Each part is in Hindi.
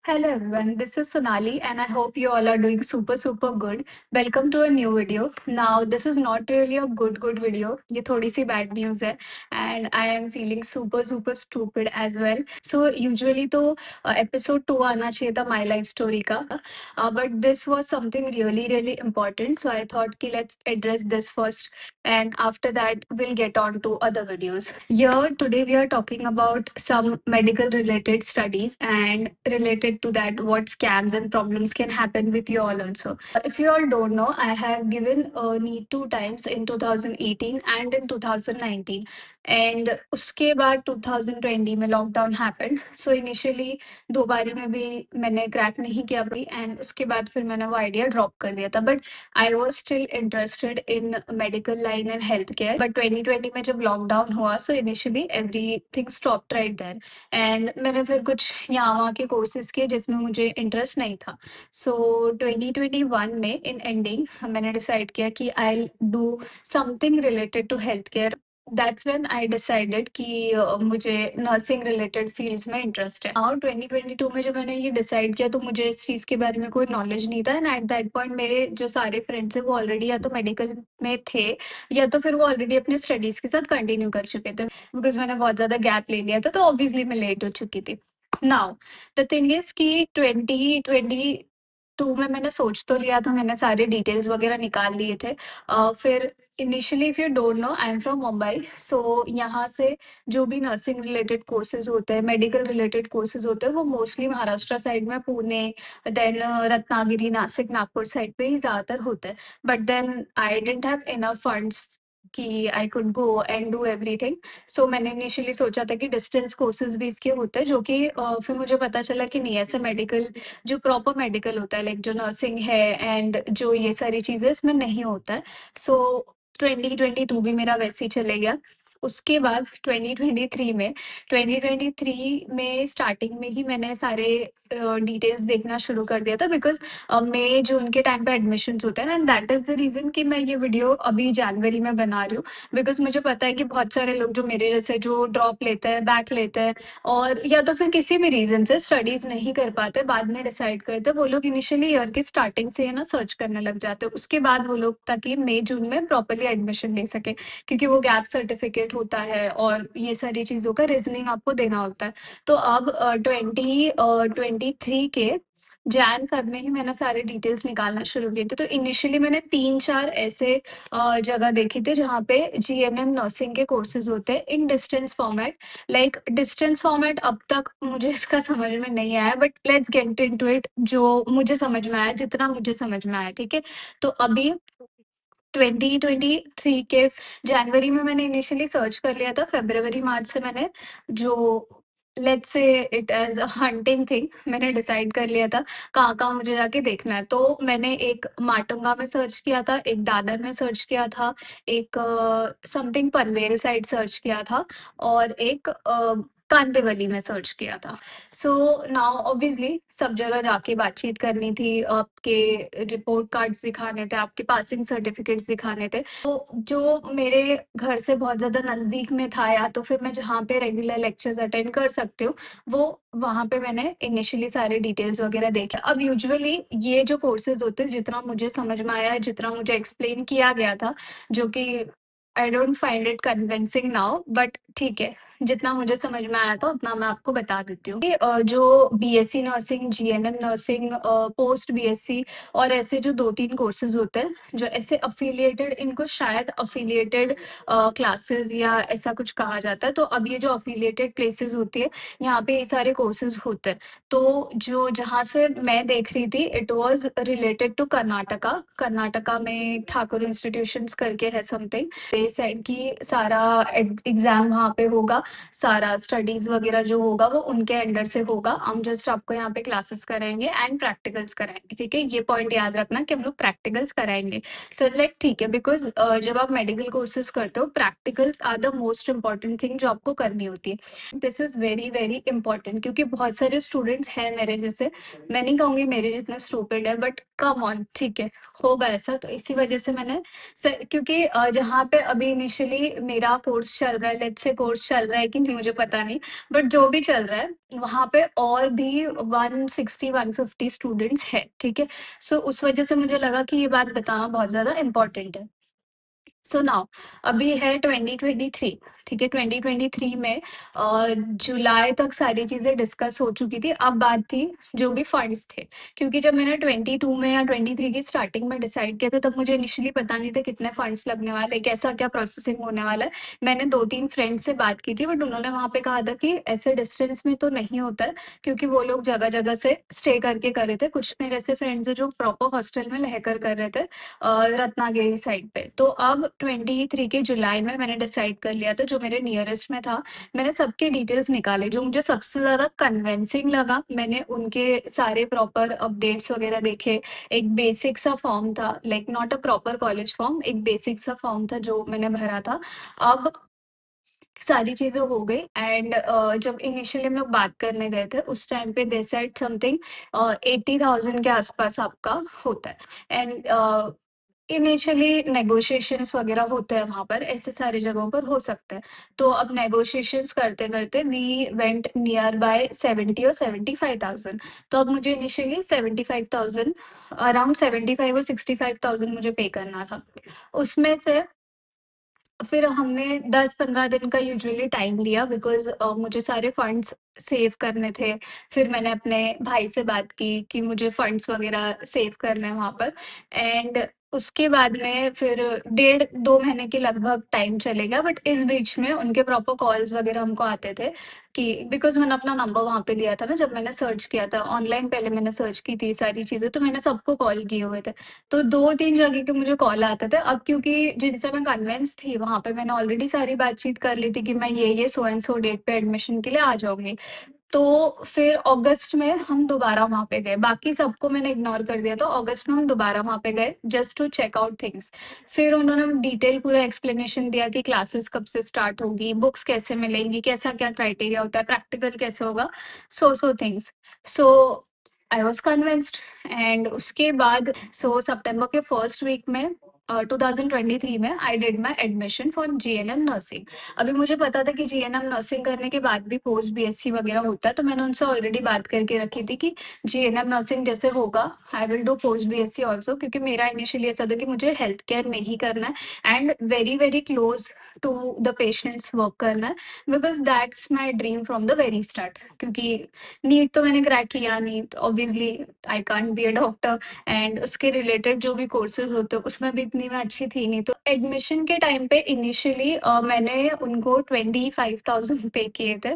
Hello everyone, this is Sonali and I hope you all are doing super good. Welcome to a new video. Now this is not really a good video. ये थोड़ी सी bad news है and I am feeling super stupid as well. So usually तो episode 2 आना चाहिए था My Life Story का, but this was something really important. So I thought कि let's address this first and after that we'll get on to other videos. Here today we are talking about some medical related studies and related to that what scams and problems can happen with you all also. If you all don't know, I have given NEET two times in 2018 and in 2019 and उसके बाद 2020 में लॉकडाउन हैपेंड. सो इनिशियली दो बारी में भी मैंने क्रैक नहीं किया भाई एंड उसके बाद फिर मैंने वो आइडिया ड्रॉप कर दिया था. But I was still interested in medical line and health care. But 2020 में जब लॉकडाउन हुआ so initially everything stopped right there and मैंने फिर कुछ यहाँ वहाँ के कोर्सेज किए जिसमें मुझे इंटरेस्ट नहीं था. सो 2021 में इन एंडिंग मैंने डिसाइड किया कि I do something related to health care. That's when I decided कि मुझे नर्सिंग रिलेटेड फील्ड्स में इंटरेस्ट है. और 2022 में जब मैंने ये डिसाइड किया तो मुझे इस चीज़ के बारे में कोई नॉलेज नहीं था एंड एट दैट पॉइंट मेरे जो सारे फ्रेंड्स हैं वो ऑलरेडी या तो मेडिकल में थे या तो फिर वो ऑलरेडी अपने स्टडीज़ के साथ कंटिन्यू कर चुके थे. बिकॉज मैंने बहुत ज़्यादा गैप ले लिया था तो ऑब्वियसली मैं लेट हो चुकी थी. नाउ द थिंग इज़ कि 2022 में मैंने सोच तो लिया था, मैंने सारे डिटेल्स वगैरह निकाल लिए थे. फिर initially if you don't know I am from Mumbai. So यहाँ से जो भी नर्सिंग रिलेटेड कोर्सेज होते हैं, मेडिकल रिलेटेड कोर्सेज होते हैं वो मोस्टली महाराष्ट्र साइड में पुणे देन रत्नागिरी नासिक नागपुर साइड पे ही ज़्यादातर होते हैं. But then I didn't have enough funds कि I could go and do everything. So मैंने इनिशियली सोचा था कि डिस्टेंस कोर्सेज भी इसके होते हैं जो कि फिर मुझे पता चला कि नहीं, ऐसे मेडिकल जो प्रॉपर मेडिकल होता है लाइक जो नर्सिंग है एंड जो ये सारी चीज़ें इसमें नहीं होता है. सो 2022 भी मेरा वैसे ही चले गया. उसके बाद 2023 में स्टार्टिंग में ही मैंने सारे डिटेल्स देखना शुरू कर दिया था. बिकॉज मई जून के टाइम पे एडमिशन्स होते हैं and that is the reason कि मैं ये वीडियो अभी जनवरी में बना रही हूँ. बिकॉज मुझे पता है कि बहुत सारे लोग जो मेरे जैसे जो ड्रॉप लेते हैं, बैक लेते हैं और या तो फिर किसी भी रीज़न से स्टडीज़ नहीं कर पाते, बाद में डिसाइड करते, वो लोग इनिशियली ईयर की स्टार्टिंग से है ना सर्च करने लग जाते हैं. उसके बाद वो लोग ताकि मई जून में प्रॉपरली एडमिशन ले सके क्योंकि वो गैप सर्टिफिकेट होता है और ये सारी चीज़ों का रीजनिंग आपको देना होता है. तो अब 2023 के जैन फेब में ही मैंने सारे डिटेल्स निकालना शुरू किए थे. तो इनिशियली मैंने 3-4 ऐसे जगह देखी थी जहाँ पे जीएनएम नर्सिंग के कोर्सेज होते हैं in distance format. Like distance format अब तक मुझे इसका समझ में नहीं आया but let's get into it. जो मुझे समझ में आया, जितना मुझे समझ में आया, ठीक है. तो अभी 2023 के जनवरी में मैंने इनिशियली सर्च कर लिया था. फरवरी मार्च से मैंने जो let's say it as a hunting thing मैंने डिसाइड कर लिया था कहाँ मुझे जाके देखना है. तो मैंने एक माटुंगा में सर्च किया था, एक दादर में सर्च किया था, एक समथिंग पनवेल साइड सर्च किया था और एक कांदिवली में सर्च किया था. सो नाउ ऑब्वियसली सब जगह जाके बातचीत करनी थी, आपके रिपोर्ट कार्ड्स दिखाने थे, आपके पासिंग सर्टिफिकेट्स दिखाने थे. तो जो मेरे घर से बहुत ज़्यादा नज़दीक में था या तो फिर मैं जहाँ पे रेगुलर लेक्चर्स अटेंड कर सकती हूँ, वो वहाँ पे मैंने इनिशियली सारे डिटेल्स वगैरह देखे. अब यूजुअली ये जो कोर्सेज़ होते हैं जितना मुझे समझ में आया है, जितना मुझे एक्सप्लेन किया गया था, जो कि I don't find it convincing now but ठीक है, जितना मुझे समझ में आया था उतना मैं आपको बता देती हूँ. कि जो BSc nursing, GNM nursing, post BSc और ऐसे जो 2-3 कोर्सेज होते हैं जो ऐसे अफिलिएटेड, इनको शायद अफिलिएटेड क्लासेस या ऐसा कुछ कहा जाता है. तो अब ये जो अफिलिएटेड प्लेसेस होती है यहाँ पे ये सारे कोर्सेज होते हैं. तो जो जहाँ से मैं देख रही थी it was related to Karnataka में ठाकुर इंस्टीट्यूशंस करके है समथिंग. दे सेड कि सारा एग्जाम वहाँ पे होगा, सारा स्टडीज वगैरह जो होगा वो उनके अंडर से होगा. हम जस्ट आपको यहाँ पे क्लासेस कराएंगे एंड प्रैक्टिकल्स कराएंगे. ठीक है, ये पॉइंट याद रखना कि हम लोग प्रैक्टिकल्स कराएंगे. सर लाइक ठीक है, बिकॉज जब आप मेडिकल कोर्सेज करते हो practicals are the most important thing जो आपको करनी होती है. दिस इज वेरी इंपॉर्टेंट क्योंकि बहुत सारे स्टूडेंट्स हैं मेरे जैसे, मैं नहीं कहूँगी मेरे जितने स्टूपिड है बट कम ऑन, ठीक है, होगा ऐसा तो इसी वजह से मैंने क्योंकि जहाँ पे अभी इनिशियली मेरा कोर्स चल रहा है, लेट्स से कोर्स चल रहा है कि नहीं मुझे पता नहीं, बट जो भी चल रहा है, वहाँ पे और भी 160-150 स्टूडेंट्स हैं, ठीक है? सो उस वजह से मुझे लगा कि ये बात बताना बहुत ज़्यादा इम्पोर्टेंट है। सो नाउ अभी है 2023, ठीक है? 2023 में जुलाई तक सारी चीज़ें डिस्कस हो चुकी थी। अब बात थी जो भी फंड्स थे, क्योंकि जब मैंने 22 में या 23 की स्टार्टिंग में डिसाइड किया था, तब मुझे इनिशियली पता नहीं था कितने फंड्स लगने वाले हैं, कैसा क्या प्रोसेसिंग होने वाला है। मैंने 2-3 फ्रेंड्स से बात की थी, बट उन्होंने वहाँ पे कहा था कि ऐसे डिस्टेंस में तो नहीं होता है, क्योंकि वो लोग जगह-जगह से स्टे करके कर रहे थे। कुछ मेरे ऐसे फ्रेंड्स हैं जो प्रॉपर हॉस्टल में रहकर कर रहे थे, रत्नागिरी साइड पे। तो अब 23 के जुलाई में मैंने डिसाइड कर लिया था, जो मेरे नियरेस्ट में था, मैंने सबके डिटेल्स निकाले, जो मुझे सबसे ज़्यादा कन्विंसिंग लगा, मैंने उनके सारे प्रॉपर अपडेट्स वगैरह देखे। एक बेसिक सा फॉर्म था, like not a proper college form, एक बेसिक सा फॉर्म था जो मैंने भरा था। अब सारी चीज़ें हो गई एंड जब इनिशियली हम लोग बात करने गए थे, उस टाइम पे दे सेड समथिंग 80,000 के आसपास आपका होता है एंड इनिशियली नेगोशिएशंस वगैरह होते हैं वहाँ पर, ऐसे सारी जगहों पर हो सकता है। तो अब नेगोशिएशंस करते-करते वी वेंट नियर बाय 70 और 75,000। तो अब मुझे इनिशियली 75,000, अराउंड 75 और 65,000 मुझे पे करना था। उसमें से फिर हमने 10-15 दिन का यूजुअली टाइम लिया, बिकॉज़ मुझे सारे फंड्स सेव करने थे। फिर मैंने अपने भाई से बात की कि मुझे फंड्स वग़ैरह सेव करने हैं वहाँ पर एंड उसके बाद में फिर 1.5-2 महीने के लगभग टाइम चलेगा, बट इस बीच में उनके प्रॉपर कॉल्स वग़ैरह हमको आते थे कि बिकॉज़ मैंने अपना नंबर वहाँ पे दिया था ना, जब मैंने सर्च किया था, ऑनलाइन पहले मैंने सर्च की थी सारी चीज़ें, तो मैंने सबको कॉल किए हुए थे। तो 2-3 जगह के मुझे कॉल आते थे। अब क्योंकि जिनसे मैं कन्विंस थी, वहाँ पे मैंने ऑलरेडी सारी बातचीत कर ली थी कि मैं ये सो एंड सो डेट पे एडमिशन के लिए आ जाऊँगी। तो फिर अगस्त में हम दोबारा वहाँ पे गए। बाकी सबको मैंने इग्नोर कर दिया, तो अगस्त में हम दोबारा वहाँ पे गए just to check out things. फिर उन्होंने डिटेल पूरा एक्सप्लेनेशन दिया कि क्लासेस कब से स्टार्ट होगी, बुक्स कैसे मिलेंगी, कैसा क्या क्राइटेरिया होता है, प्रैक्टिकल कैसे होगा, so things. So I was convinced and उसके बाद सितंबर के फर्स्ट वीक में 2023 में I did my admission for GNM nursing. अभी मुझे पता था कि जीएनएम नर्सिंग करने के बाद भी पोस्ट बीएससी वगैरह होता है, तो मैंने उनसे ऑलरेडी बात करके रखी थी कि जीएनएम नर्सिंग जैसे होगा, I will do post BSc also, क्योंकि मेरा इनिशियली ऐसा था कि मुझे हेल्थ केयर में ही करना है and very, very close to the patients work करना है, because that's my dream from the very start. क्योंकि नीट तो मैंने क्रैक किया नहीं, तो obviously I can't be a doctor and उसके रिलेटेड जो भी कोर्सेज़ होते हैं, उसमें भी इतनी मैं अच्छी थी नहीं। तो एडमिशन के टाइम पे इनिशियली मैंने उनको 25,000 पे किए थे,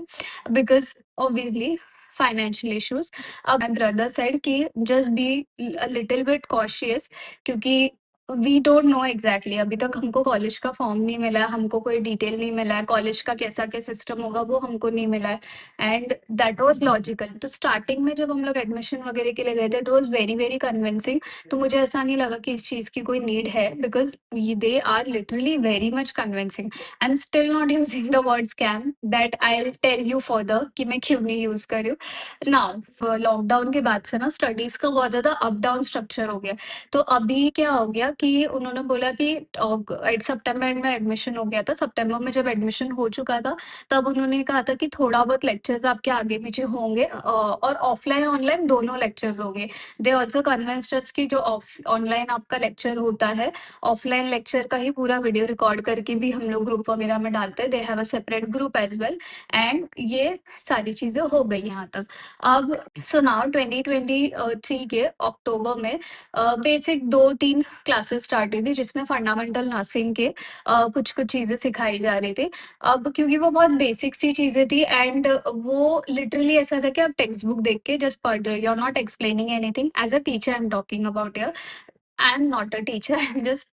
बिकॉज़ ऑब्वियसली फाइनेंशियल इश्यूज़। अब माय ब्रदर सेड कि just be a little bit cautious, क्योंकि वी डोंट नो एग्ज़ैक्टली, अभी तक हमको कॉलेज का फॉर्म नहीं मिला है, हमको कोई डिटेल नहीं मिला है, कॉलेज का कैसा क्या सिस्टम होगा वो हमको नहीं मिला है एंड दैट वाज़ लॉजिकल। तो स्टार्टिंग में जब हम लोग एडमिशन वगैरह के लिए गए थे, it was very, very convincing. तो मुझे ऐसा नहीं लगा कि इस चीज़ की कोई नीड है, because they are literally very much convincing. I am still not using the word scam, that I will tell you further कि मैं क्यों नहीं यूज़ कर रही हूँ। नाउ लॉकडाउन के बाद से ना स्टडीज़ का बहुत ज़्यादा अप डाउन स्ट्रक्चर हो गया। तो अभी क्या हो गया कि उन्होंने बोला कि 8 सितंबर में एडमिशन हो गया था। सितंबर में जब एडमिशन हो चुका था, तब उन्होंने कहा था कि थोड़ा बहुत लेक्चर्स आपके आगे-पीछे होंगे, और ऑफलाइन ऑनलाइन दोनों लेक्चर्स होंगे। दे आल्सो कन्विंस्ड अस कि जो ऑनलाइन आपका लेक्चर होता है, ऑफलाइन लेक्चर का ही पूरा वीडियो रिकॉर्ड करके भी हम लोग ग्रुप वगैरह में डालते हैं। They have a separate group as well and ये सारी चीज़ें हो गई यहाँ तक। अब सो नाउ 2023 के अक्टूबर में बेसिक 2-3 क्लासेस स्टार्ट हुई थी, जिसमें फंडामेंटल नर्सिंग के कुछ-कुछ चीज़ें सिखाई जा रही थी। अब क्योंकि वो बहुत बेसिक सी चीज़ें थी एंड वो लिटरली ऐसा था कि आप टेक्स्ट बुक देख के जस्ट पढ़ रहे हो, you are not explaining anything. As a teacher I am talking about here, I am not a teacher, I am just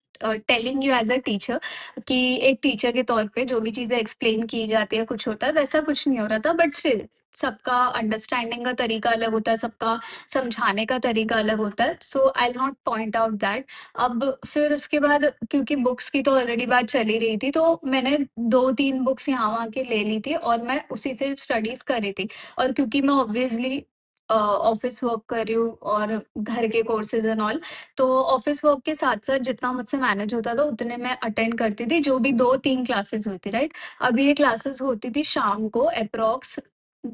telling you as a teacher कि एक टीचर के तौर पे जो भी चीज़ें एक्सप्लेन की जाती है, कुछ होता है, वैसा कुछ नहीं हो रहा था, बट स्टिल सबका अंडरस्टैंडिंग का तरीका अलग होता है, सबका समझाने का तरीका अलग होता है। So I will not point out that. अब फिर उसके बाद क्योंकि बुक्स की तो ऑलरेडी बात चल ही रही थी, तो मैंने 2-3 बुक्स यहाँ-वहाँ की ले ली थी और मैं उसी से स्टडीज़ कर रही थी। और क्योंकि मैं ऑब्वियसली ऑफिस वर्क कर रही हूँ और घर के कोर्सेज एंड ऑल। तो ऑफिस वर्क के साथ-साथ जितना मुझसे मैनेज होता था उतने मैं अटेंड करती थी, जो भी 2-3 क्लासेस हुई थी, राइट? अभी ये क्लासेस होती थी शाम को एप्रॉक्स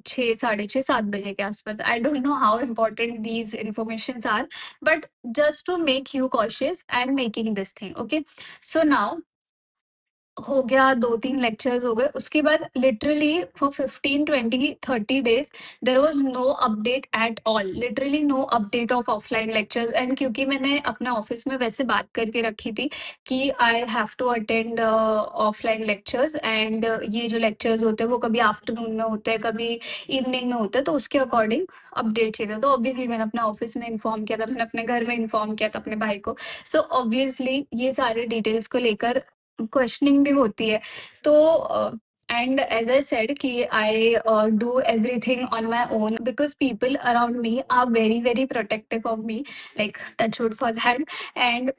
6, साढ़े 6, 7 बजे के आसपास। I don't know how important these informations are, but just to make you cautious I am making this thing, okay? So now हो गया, 2-3 लेक्चर्स हो गए, उसके बाद literally for 15, 20, 30 days there was no update at all, literally no update of offline lectures. And क्योंकि मैंने अपने ऑफिस में वैसे बात करके रखी थी कि I have to attend offline lectures, and ये जो लेक्चर्स होते हैं वो कभी आफ्टरनून में होते हैं, कभी इवनिंग में होते हैं, तो उसके अकॉर्डिंग अपडेट चाहिए था। तो ऑब्वियसली मैंने अपने ऑफिस में इन्फॉर्म किया था, मैंने अपने घर में इन्फॉर्म किया था अपने भाई को। सो ऑब्वियसली ये सारे डिटेल्स को लेकर क्वेश्चनिंग भी होती है। तो एंड एज आई सेड कि I do everything on my own because people around me are very very protective of me, like touch wood for that. And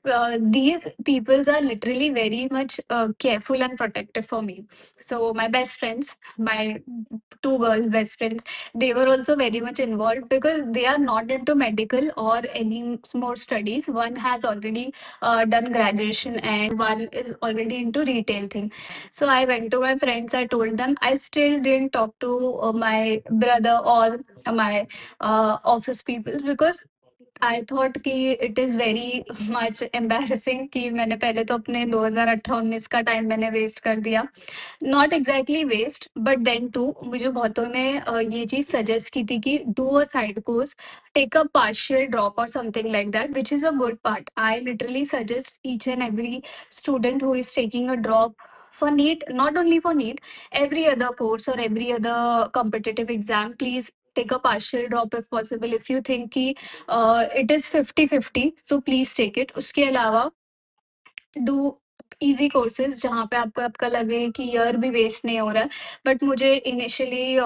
these peoples are literally very much careful and protective for me. So my best friends, my two girl best friends, they were also very much involved because they are not into medical or any more studies. One has already done graduation and one is already into retail thing. So I went to my friends, I told them. I still didn't talk to my brother or my office people because I thought कि it is very much embarrassing कि मैंने पहले तो अपने 2018-19 का टाइम मैंने वेस्ट कर दिया। Not exactly waste, but then to मुझे बहुतों ने ये चीज़ सजेस्ट की थी कि do a side course, take a partial drop or something like that, which is a good part. I literally suggest each and every student who is taking a drop for NEET, not only for NEET, every other course or every other competitive exam, please take a partial drop if possible. If you think कि it is 50-50, so please take it. उसके अलावा डू इजी कोर्सेज जहाँ पे आपको आपका लगे कि ईयर भी वेस्ट नहीं हो रहा है। बट मुझे इनिशियली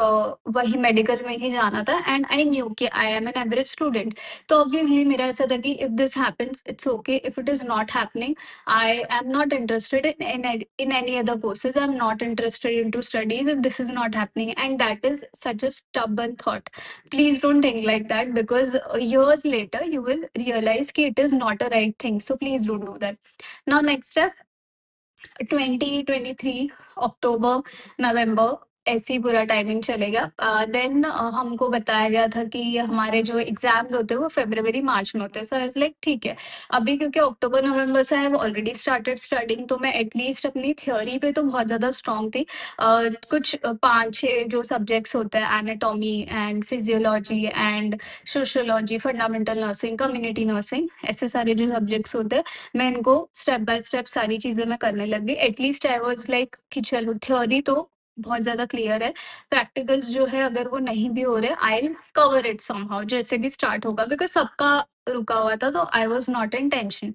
वही मेडिकल में ही जाना था एंड आई न्यू कि I am an average student. तो ऑब्वियसली मेरा ऐसा था कि if this happens it's okay, if it is not happening I am not interested in any other courses, I am not interested in to studies if this is not happening, and that is such a stubborn thought. Please don't think like that because years later you will realize कि it is not a right thing. So please don't do that. Now, next step, 2023 अक्टूबर, नवंबर ऐसे ही पूरा टाइमिंग चलेगा। देन हमको बताया गया था कि हमारे जो एग्जाम्स होते हैं वो फरवरी मार्च में होते हैं। सो आई वाज लाइक ठीक है, अभी क्योंकि अक्टूबर नवंबर से I have already started studying, तो मैं एटलीस्ट अपनी थ्योरी पे तो बहुत ज़्यादा स्ट्रॉन्ग थी। कुछ 5-6 जो सब्जेक्ट्स होते हैं, anatomy and physiology and sociology, fundamental nursing, community nursing, ऐसे सारे जो सब्जेक्ट्स होते हैं मैं इनको स्टेप बाय स्टेप सारी चीज़ें मैं करने लग गई। एटलीस्ट आई वाज़ लाइक कि चलो थ्योरी तो बहुत ज़्यादा क्लियर है, प्रैक्टिकल्स जो है अगर वो नहीं भी हो रहे, I will cover it somehow जैसे भी स्टार्ट होगा, बिकॉज़ सबका रुका हुआ था, तो I was not in tension.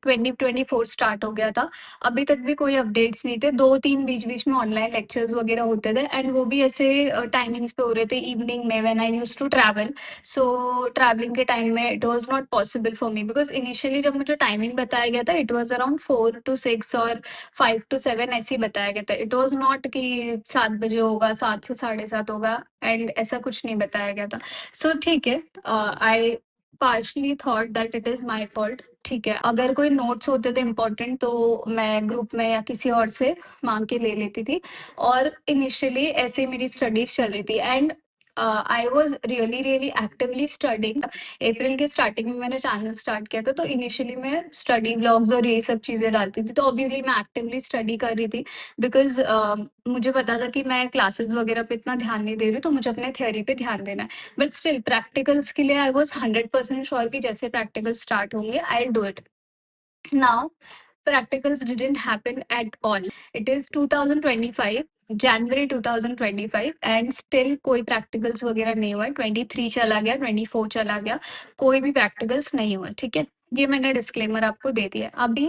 2024 start हो गया था, अभी तक भी कोई अपडेट्स नहीं थे। 2-3 बीच-बीच में ऑनलाइन लेक्चर्स वगैरह होते थे एंड वो भी ऐसे टाइमिंग्स पे हो रहे थे इवनिंग में when I used to travel. So travelling के टाइम में it was not possible for me because initially जब मुझे टाइमिंग बताया गया था इट वाज़ अराउंड 4 टू 6 और 5 टू 7 ऐसे ही बताया गया था। इट वाज़ नॉट कि 7 बजे होगा, 7 से साढ़े 7 होगा एंड ऐसा कुछ नहीं बताया गया था। सो ठीक है, I partially thought that it is my fault. ठीक है, अगर कोई नोट्स होते थे इम्पोर्टेंट तो मैं ग्रुप में या किसी और से माँग के ले लेती थी और इनिशियली ऐसे ही मेरी स्टडीज़ चल रही थी and I was really, really actively studying. अप्रैल के स्टार्टिंग में मैंने चैनल स्टार्ट किया था, तो इनिशियली मैं स्टडी व्लॉग्स और ये सब चीज़ें डालती थी, तो ऑब्वियसली मैं एक्टिवली स्टडी कर रही थी बिकॉज़ मुझे पता था कि मैं क्लासेस वगैरह पे इतना ध्यान नहीं दे रही हूँ, तो मुझे अपने थ्योरी पे ध्यान देना है। बट स्टिल प्रैक्टिकल्स के लिए आई वाज़ 100% श्योर कि जैसे प्रैक्टिकल स्टार्ट होंगे I will do it. Now practicals didn't happen at all. It is 2025, January 2025 and still कोई प्रैक्टिकल्स वगैरह नहीं हुआ। 23 चला गया, 24 चला गया, कोई भी प्रैक्टिकल्स नहीं हुआ। ठीक है, ये मैंने डिस्क्लेमर आपको दे दिया। अभी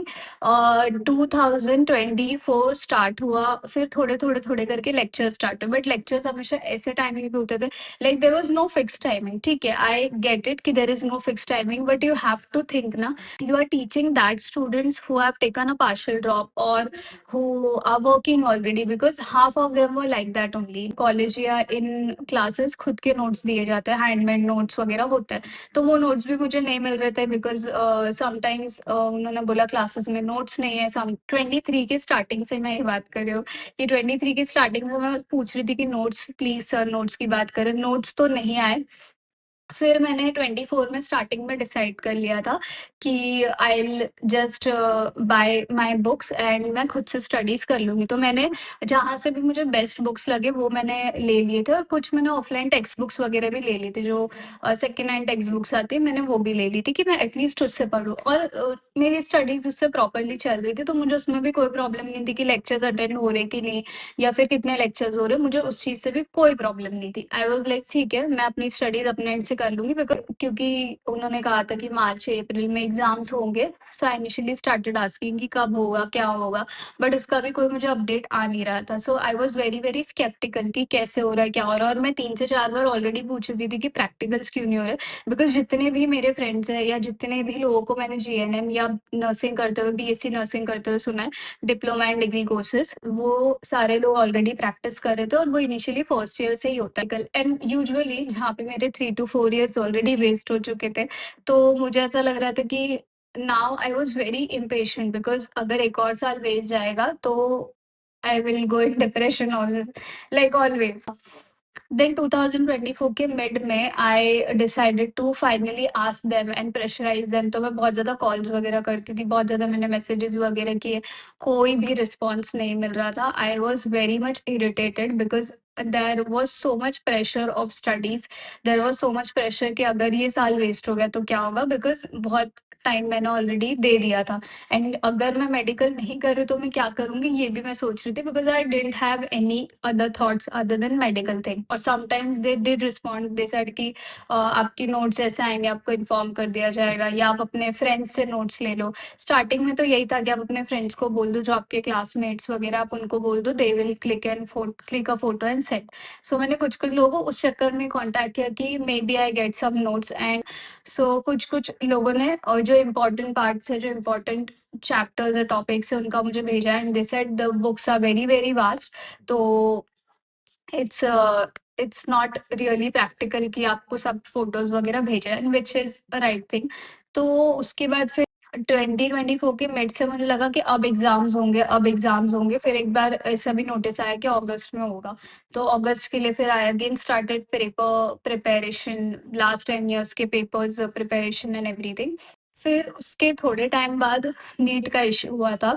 2024 स्टार्ट हुआ, फिर थोड़े करके लेक्चर स्टार्ट हुए, बट लेक्चर्स हमेशा ऐसे टाइमिंग पे होते थे, like there was no fix timing. ठीक है, आई गेट इट कि there is no fix timing, but you have to think ना, you are teaching that students who have taken a partial drop or who are working already, because half of them were like that only। College या इन क्लासेस खुद के नोट्स दिए जाते हैं, हैंडमेड नोट्स वगैरह होते हैं, तो वो नोट्स भी मुझे नहीं मिल रहे थे, बिकॉज समटाइम्स उन्होंने बोला क्लासेस में नोट्स नहीं है। सम 23 की स्टार्टिंग से मैं ये बात कर रही हूँ कि 23 की स्टार्टिंग से मैं पूछ रही थी कि नोट्स प्लीज सर, नोट्स की बात करें, नोट्स तो नहीं आए। फिर मैंने 24 में स्टार्टिंग में डिसाइड कर लिया था कि I will just by my books and मैं खुद से स्टडीज कर लूंगी। तो मैंने जहाँ से भी मुझे बेस्ट बुक्स लगे वो मैंने ले लिए थे, और कुछ मैंने ऑफलाइन टेक्स्ट बुक्स वगैरह भी ले ली थी, जो सेकेंड हैंड टेक्स्ट बुक्स आती है मैंने वो भी ले ली थी कि मैं एटलीस्ट उससे पढ़ूँ। और मेरी स्टडीज उससे प्रॉपरली चल रही थी, तो मुझे उसमें भी कोई प्रॉब्लम नहीं थी कि लेक्चर्स अटेंड हो रहे कि नहीं, या फिर कितने लेक्चर्स हो रहे, मुझे उस चीज से भी कोई प्रॉब्लम नहीं थी। आई वाज लाइक ठीक है, मैं अपनी स्टडीज अपने एंड से कर लूंगी, क्योंकि उन्होंने कहा था कि मार्च अप्रैल में एग्जाम्स होंगे। सो आई इनिशियली स्टार्टेड आस्किंग कि कब होगा, क्या होगा, बट उसका भी कोई मुझे अपडेट आ नहीं रहा था। So I was very very sceptical कि कैसे हो रहा है, क्या हो रहा है। और मैं 3 से 4 बार ऑलरेडी पूछ चुकी थी कि प्रैक्टिकल्स क्यों नहीं हो रहे, बिकॉज जितने भी मेरे फ्रेंड्स हैं या जितने भी लोगों को मैंने जीएनएम या नर्सिंग करते हुए, बीएससी नर्सिंग करते हुए सुना है, डिप्लोमा एंड डिग्री कोर्सेज, वो सारे लोग ऑलरेडी प्रैक्टिस कर रहे थे, और वो इनिशियली फर्स्ट ईयर से ही होता है। एंड यूजुअली जहाँ पे मेरे 3 to 4 years ऑलरेडी वेस्ट हो चुके थे, तो मुझे ऐसा लग रहा था कि now I was very impatient, because अगर एक और साल वेस्ट जाएगा तो I will go in depression all, like always. Then 2024 के मिड में I decided to finally ask them and pressurise them. तो मैं बहुत ज़्यादा कॉल्स वगैरह करती थी, बहुत ज़्यादा मैंने मैसेजेस वगैरह किए, कोई भी रिस्पॉन्स नहीं मिल रहा था। I was very much irritated because there was so much pressure of studies, there was so much pressure कि अगर ये साल वेस्ट हो गया तो क्या होगा, बिकॉज बहुत टाइम मैंने ऑलरेडी दे दिया था। एंड अगर मैं मेडिकल नहीं कर रही तो मैं क्या करूंगी, ये भी मैं सोच रही थी, because I didn't have any other thoughts other than medical thing. और sometimes they did respond, they said कि आपकी नोट्स ऐसे आएंगे, आपको इन्फॉर्म कर दिया जाएगा, या आप अपने फ्रेंड्स से नोट्स ले लो। स्टार्टिंग में तो यही था कि आप अपने फ्रेंड्स को बोल दो, जो आपके क्लासमेट्स वगैरह, आप उनको बोल दो, they will click a photo and send. So मैंने कुछ कुछ लोगों को उस चक्कर में कॉन्टैक्ट किया कि maybe I get some notes. And so कुछ कुछ लोगों ने, और जो इम्पोर्टेंट पार्ट्स है, जो इम्पोर्टेंट चैप्टर्स और टॉपिक्स है, उनका मुझे भेजा, and they said the books are very very vast. तो it's it's not really practical कि आपको सब फोटोज वगैरह भेजा है, विच इज राइट थिंग। तो उसके बाद फिर 2024 के मिड से मुझे लगा कि अब एग्जाम्स होंगे, अब एग्जाम्स होंगे। फिर एक बार ऐसा भी नोटिस आया कि अगस्त में होगा, तो अगस्त के लिए फिर I again started paper preparation, last 10 years के पेपर्स प्रिपरेशन एंड एवरीथिंग। फिर उसके थोड़े टाइम बाद नीट का इशू हुआ था।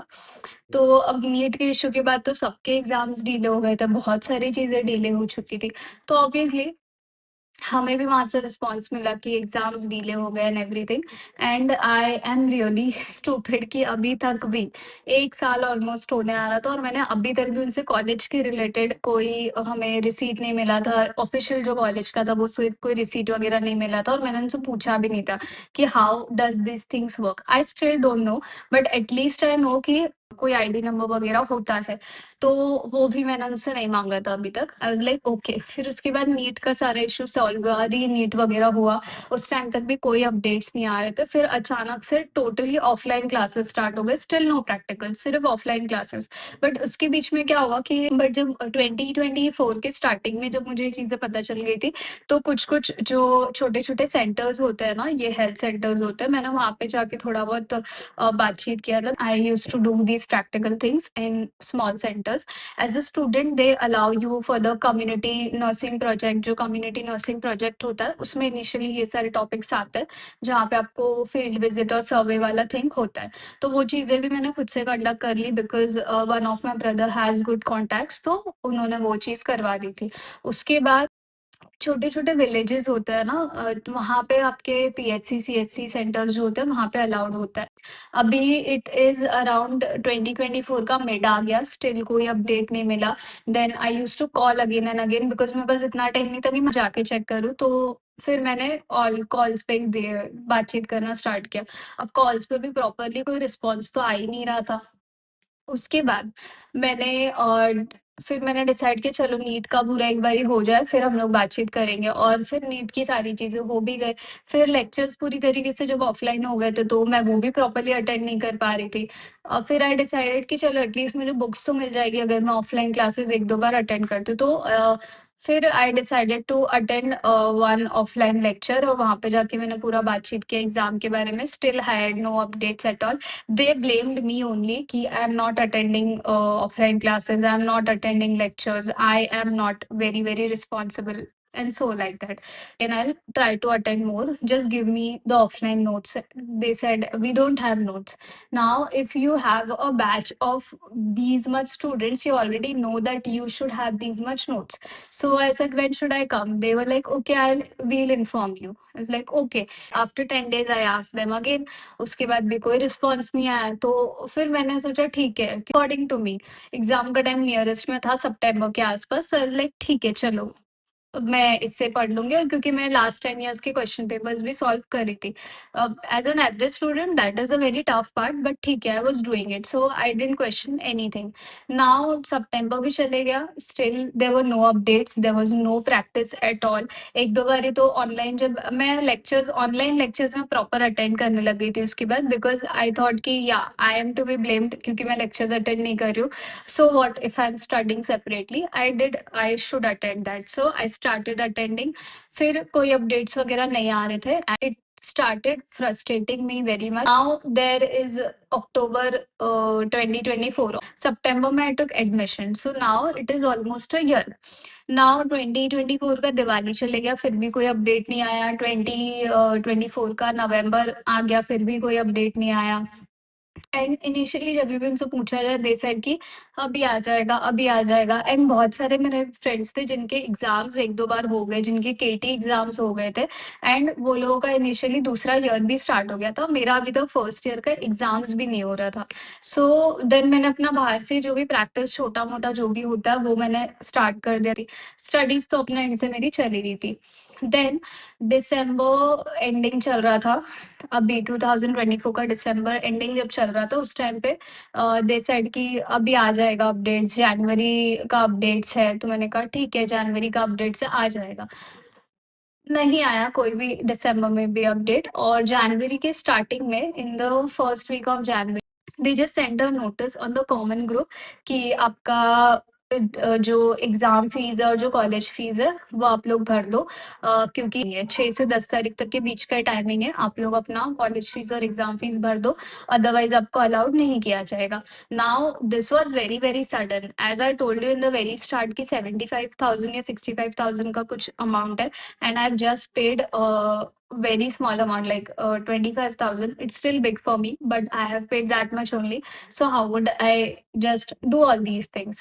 तो अब नीट के इश्यू के बाद तो सबके एग्जाम्स डिले हो गए थे, बहुत सारी चीज़ें डिले हो चुकी थी। तो ऑब्वियसली हमें भी वहाँ से रिस्पॉन्स मिला कि एग्जाम्स डिले हो गए and everything. And I am really stupid कि अभी तक भी 1 साल ऑलमोस्ट होने आ रहा था, और मैंने अभी तक भी उनसे कॉलेज के रिलेटेड कोई हमें रिसीट नहीं मिला था। ऑफिशियल जो कॉलेज का था वो सिर्फ कोई रिसीट वगैरह नहीं मिला था, और मैंने उनसे पूछा भी नहीं था कि how does this things work. I still don't know, but at least I know कि कोई आईडी नंबर वगैरह होता है। तो वो भी मैंने उनसे नहीं मांगा था अभी तक। I was like okay. फिर उसके बाद नीट का सारा इशू सॉल्व हुआ, री नीट वगैरह हुआ, उस टाइम तक भी कोई अपडेट्स नहीं आ रहे थे। फिर अचानक से टोटली ऑफलाइन क्लासेस स्टार्ट हो गए, स्टिल नो प्रैक्टिकल, सिर्फ ऑफलाइन क्लासेस। बट उसके बीच में क्या हुआ कि बट जब 2024 के स्टार्टिंग में जब मुझे ये चीजें पता चल गई थी, तो कुछ कुछ जो छोटे छोटे सेंटर्स होते हैं ना, ये हेल्थ सेंटर्स होते हैं, मैंने वहां पे जाके थोड़ा बहुत बातचीत किया था। I use to do these practical things in small centres. As a student they allow you for the community nursing project. जो कम्युनिटी नर्सिंग प्रोजेक्ट होता है उसमें इनिशियली ये सारे टॉपिक्स आते हैं, जहाँ पे आपको फील्ड विजिट और सर्वे वाला थिंग होता है। तो वो चीज़ें भी मैंने खुद से कंडक्ट कर ली, because one of my brother has good contacts, तो उन्होंने वो चीज़ करवा दी थी। उसके बाद छोटे-छोटे विलेजेस होते हैं ना, तो वहाँ पे आपके पीएचसी, सीएचसी सेंटर्स जो होते हैं वहाँ पे अलाउड होता है। अभी इट इज़ अराउंड 2024 का मिड आ गया, स्टिल कोई अपडेट नहीं मिला। Then I used to call again and again because मेरे पास इतना टाइम नहीं था कि मैं जाके चेक करूँ, तो फिर मैंने ऑल कॉल्स पे दे बातचीत करना स्टार्ट किया। अब कॉल्स पे भी प्रॉपर्ली कोई रिस्पॉन्स तो आ ही नहीं रहा था। उसके बाद मैंने फिर मैंने डिसाइड किया चलो नीट का पूरा एक बारी हो जाए, फिर हम लोग बातचीत करेंगे, और फिर नीट की सारी चीज़ें हो भी गए। फिर लेक्चर्स पूरी तरीके से जब ऑफलाइन हो गए थे, तो मैं वो भी प्रॉपर्ली अटेंड नहीं कर पा रही थी। फिर आई डिसाइडेड कि चलो एटलीस्ट मुझे बुक्स तो मिल जाएगी अगर मैं ऑफलाइन क्लासेस 1-2 बार अटेंड करती हूँ। तो फिर I decided to attend one offline lecture, और वहाँ पे जाके मैंने पूरा बातचीत किया एग्ज़ाम के बारे में। Still I had no updates at all. They blamed me only कि I am not attending offline classes, I am not attending lectures, I am not very responsible, and so like that. And I'll try to attend more. Just give me the offline notes. They said we don't have notes. Now, if you have a batch of these much students, you already know that you should have these much notes. So I said, when should I come? They were like, okay, we'll inform you. I was like, okay. After 10 days, I asked them again. उसके बाद भी कोई रिस्पॉन्स नहीं आया, तो फिर मैंने सोचा ठीक है, अकॉर्डिंग टू मी एग्जाम का टाइम नियरेस्ट में था सितंबर के आसपास, लाइक ठीक है चलो मैं इससे पढ़ लूँगी, और क्योंकि मैं लास्ट 10 इयर्स के क्वेश्चन पेपर्स भी सॉल्व कर रही थी। As an average student that is a very tough part, but ठीक है I was doing it, so I didn't question anything. Now सितंबर भी चले गया, still there were no updates, there was no practice at all. 1-2 बारी तो ऑनलाइन जब मैं लेक्चर्स ऑनलाइन लेक्चर्स में प्रॉपर अटेंड करने लग गई थी उसके बाद, बिकॉज़ आई थॉट कि या I am to be blamed क्योंकि मैं लेक्चर्स अटेंड नहीं कर रही हूँ। So what if I'm studying separately? I should attend that. So I started attending. फिर कोई updates वगैरह नहीं आ रहे थे. And it started frustrating me very much. Now there is October 2024. September में I took admission. So now it is almost a year. Now 2024 का दिवाली चले गया, फिर भी कोई अपडेट नहीं आया। 2024 का नवंबर आ गया, फिर भी कोई अपडेट नहीं आया। एंड इनिशियली जब भी उनसे पूछा जाए दे सेड कि अभी आ जाएगा, अभी आ जाएगा। एंड बहुत सारे मेरे फ्रेंड्स थे जिनके एग्जाम्स 1-2 बार हो गए, जिनके केटी एग्जाम्स हो गए थे, एंड वो लोगों का इनिशियली दूसरा ईयर भी स्टार्ट हो गया था। मेरा अभी तक फर्स्ट ईयर का एग्जाम्स भी नहीं हो रहा था। सो देन मैंने अपना बाहर से जो भी प्रैक्टिस छोटा-मोटा जो भी होता है वो मैंने स्टार्ट कर दिया थी। स्टडीज़ तो अपने एंड से मेरी चल ही रही थी। देन दिसंबर एंडिंग चल रहा था, अभी 2024 का दिसंबर एंडिंग जब चल रहा था उस टाइम पे दे सेड कि अभी आ जाएगा अपडेट्स, जनवरी का अपडेट्स है। तो मैंने कहा ठीक है जनवरी का अपडेट्स है, आ जाएगा। नहीं आया कोई भी दिसंबर में भी अपडेट, और जनवरी के स्टार्टिंग में in the first week of January they just send a notice on the common group कि आपका जो एग्जाम फीस है और जो कॉलेज फीस है वो आप लोग भर दो, क्योंकि ये 6 से 10 तारीख तक के बीच का टाइमिंग है, आप लोग अपना कॉलेज फीस और एग्जाम फीस भर दो, अदरवाइज आपको अलाउड नहीं किया जाएगा। Now this was very sudden, as I told you in the very start की 75,000 या 65,000 का कुछ अमाउंट है, and I've just paid a very small amount, like 25,000. It's still big for me, but I have paid that much only. So how would I just do all these things?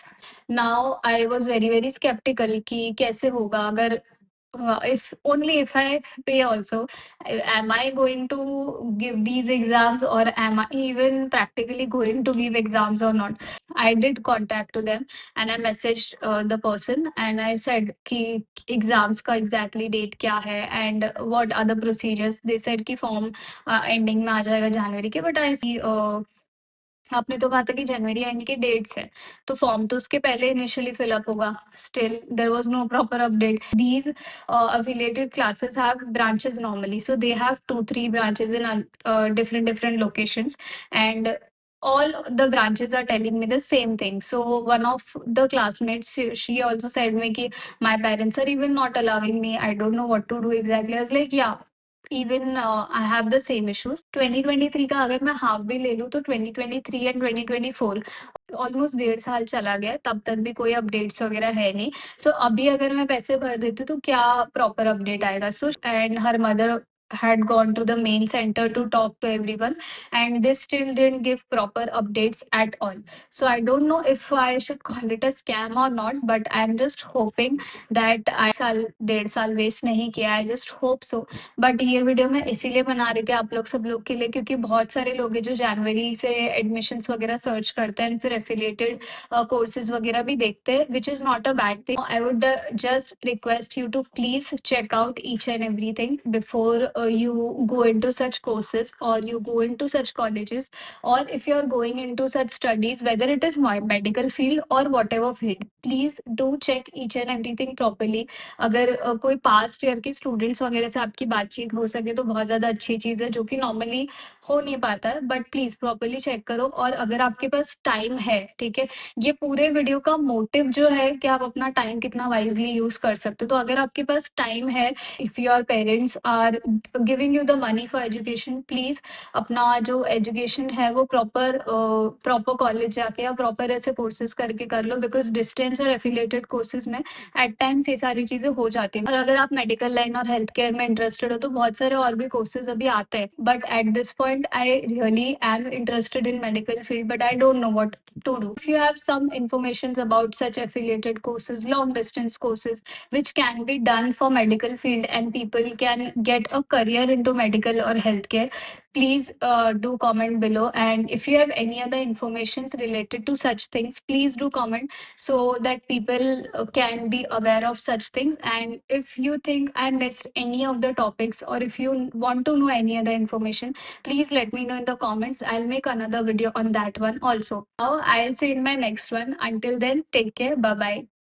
Now I was very skeptical कि कैसे होगा अगर if only if I pay also, am I going to give these exams, or am I even practically going to give exams or not? I did contact to them, and I messaged the person, and I said कि exams का exactly date क्या है and what are the procedures. They said कि form ending में आ जाएगा जनवरी के, but I see आपने तो कहा था कि जनवरी एंड की डेट्स है, तो फॉर्म तो उसके पहले इनिशियली फिल अप होगा। Still there was no proper update. These affiliated classes have branches normally, so they have 2-3 branches in different locations, and all the branches are telling me the same thing. So one of the classmates, she also said me कि my parents are even not allowing me, I don't know what to do exactly. I was like yeah, even I have the same issues. 2023 का अगर मैं हाफ भी ले लूँ तो 2023 एंड 2024 ऑलमोस्ट 1.5 साल चला गया, तब तक भी कोई अपडेट्स वगैरह है नहीं। सो अभी अगर मैं पैसे भर देती हूँ तो क्या प्रॉपर अपडेट आएगा? So and her mother had gone to the main center to talk to everyone, and they still didn't give proper updates at all. So I don't know if I should call it a scam or not, but I'm just hoping that I साल 1.5 साल वेस्ट नहीं किया. I just hope so. But ये वीडियो मैं इसीलिए बना रही थी आप लोग सब लोग के लिए, क्योंकि बहुत सारे लोग हैं जो जनवरी से एडमिशन्स वगैरह सर्च करते हैं, फिर एफिलिएटेड कोर्सेज वगैरह भी देखते हैं, which is not a bad thing. I would just request you to please check out each and everything before you go into such courses or you go into such colleges, or if you are going into such studies, whether it is medical field or whatever field, please do check each and everything properly. अगर कोई पास्ट ईयर के स्टूडेंट्स वगैरह से आपकी बातचीत हो सके तो बहुत ज़्यादा अच्छी चीज़ है, जो कि नॉर्मली हो नहीं पाता है. बट प्लीज़ प्रॉपरली चेक करो. और अगर आपके पास टाइम है, ठीक है, ये पूरे वीडियो का मोटिव जो है कि आप अपना टाइम कितना वाइजली यूज कर सकते हो. तो अगर आपके पास टाइम है, if your parents are giving you the money for education, please अपना जो एजुकेशन है वो प्रॉपर कॉलेज जाके या प्रॉपर ऐसे कोर्सेज करके कर लो, बिकॉज डिस्टेंस और एफिलिएटेड कोर्सेज में एट टाइम्स ये सारी चीजें हो जाती हैं. और अगर आप मेडिकल लाइन और हेल्थ केयर में इंटरेस्टेड हो तो बहुत सारे और भी कोर्सेज अभी आते हैं. But at this point I really am interested in medical field, but I don't know what to do. If you have some informations about such affiliated courses, long distance courses, which can be done for medical field and people can get a career into medical or healthcare, please do comment below. And if you have any other informations related to such things, please do comment so that people can be aware of such things. And if you think I missed any of the topics, or if you want to know any other information, please let me know in the comments. I'll make another video on that one also. Now I'll see you in my next one. Until then, take care. Bye bye.